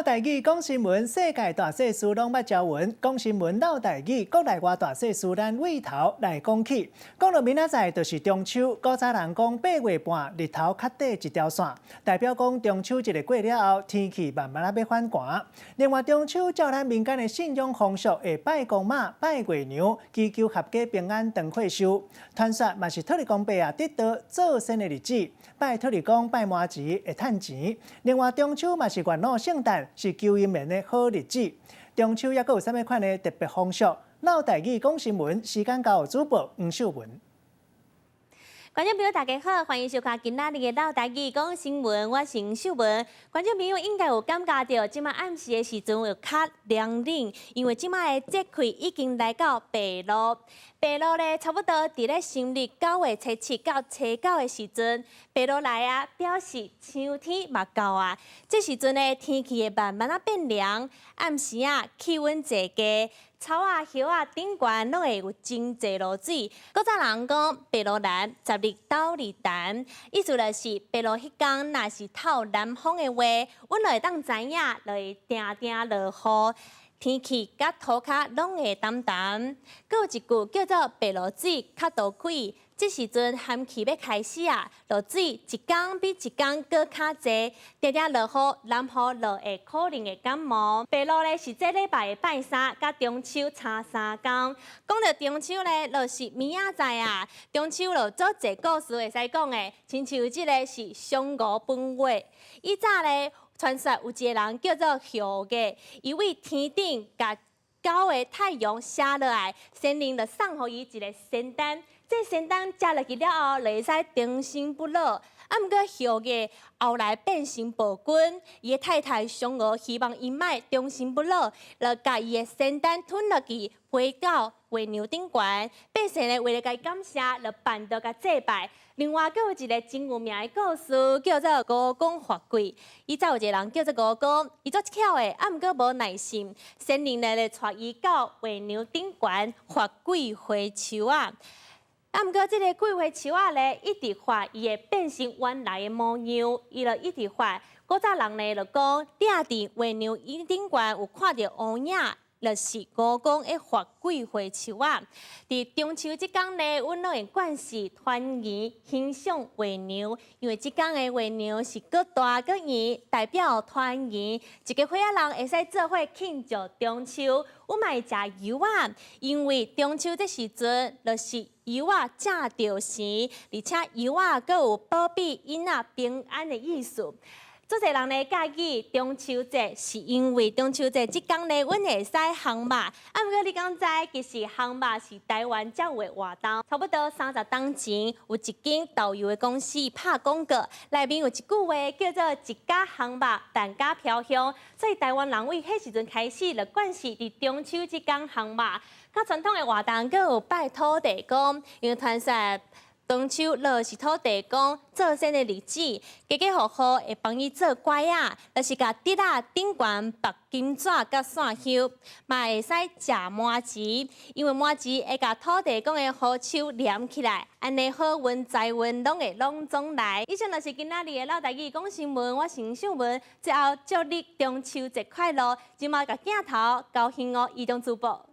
台语讲新闻，世界大小事拢捌招闻。讲新闻唠台语，国内外大小事咱位头来讲起。讲到明仔载就是中秋，古早人讲8月半日头较短一条线，代表讲中秋节过了后，天气慢慢要反寒。另外，中秋照咱民间的信仰风俗，会拜公妈、拜月娘，祈求合家平安、长岁寿。传说嘛是土地公伯啊得道做生的日子，拜土地公、拜麻糍会趁钱。另外，中秋嘛是元老圣诞。是求姻缘的好日子。中秋也阁有啥物款的特别风俗？唠台语讲新闻，时间交主播黄秀文。观众朋友大家好，欢迎收看今仔日的唠台语讲新闻，我是黄秀文。观众朋友应该有感觉到，即马暗时的时阵有较凉冷，因为即马的节气已经来到白露。白露咧，差不多伫咧新历9月初7到初9的时阵，白露来啊，表示秋天嘛到啊。这时阵咧，天气会慢慢变凉，暗时啊，气温坐低。草啊、叶啊顶悬拢会有真侪露水。古早人讲白露蓝，10日斗日淡，意思就是白露迄天若是透南风的话，阮就会当知影，就会定定落雨。天气甲土骹拢会淡淡。阁有一句叫做白露水较多开。这时阵寒气要开始啊，落水一天比一天搁较济，定定落雨，南雨落会可能会感冒。白露咧是这礼拜的拜三，甲中秋差3天。讲到中秋咧，就是明仔载啊，中秋就做一个故事会使讲的，亲像即个是上午本月。以早咧，传说有一个人叫做后羿，伊为天顶甲高的太阳射落来，神灵就送互伊一个仙丹。这仙丹食落去了后，就会使长生不老。啊，毋过后羿后来变成暴君，伊的太太嫦娥希望伊莫长生不老，就甲伊的仙丹吞落去，飞到月娘顶悬。百姓呢为了甲伊感谢，就办道甲祭拜。另外，阁有一个真有名的故事，叫做吴公伐桂。以前有一个人叫做吴公，伊足巧的，啊，毋过无耐心，仙灵呢就带伊到月娘顶悬伐桂花树啊。啊，毋过即个桂花树仔咧，一直发，伊会变成原来的模样，伊就一直发。古早人咧就讲，嗲伫月娘伊顶悬有看到乌影，就是吴公的发桂花树仔。伫中秋即天咧，阮拢会惯势团圆，欣赏月娘，因为即天的月娘是搁大搁圆，代表团圆。一个伙仔人会使做伙庆祝中秋。阮嘛会食柚仔，因为中秋这时阵就是柚仔正着时，而且柚仔阁有保庇囡仔平安的意思。足侪人咧介意中秋节，是因为中秋节即天咧，阮会使烘肉。啊，毋过你敢知，其实烘肉是台湾才有的活动。差不多30年前，有一间导游的公司拍广告，内面有一句话叫做“一家烘肉，万家飘香”。所以台湾人为迄时阵开始，就惯势伫中秋即天烘肉。较传统的活动，阁有拜土地公，因为传说。中秋就是土地公做生的日子，家家户户会帮伊做粿啊，就是甲竹仔顶悬白金纸甲线香，嘛会使食麻糍，因为麻糍会甲土地公的好手连起来，安尼好运财运拢会拢总来。以上就是今仔日的唠台语讲新闻，我是黄秀文，最后祝你中秋节快乐，今麦甲镜头高兴哦，移动主播。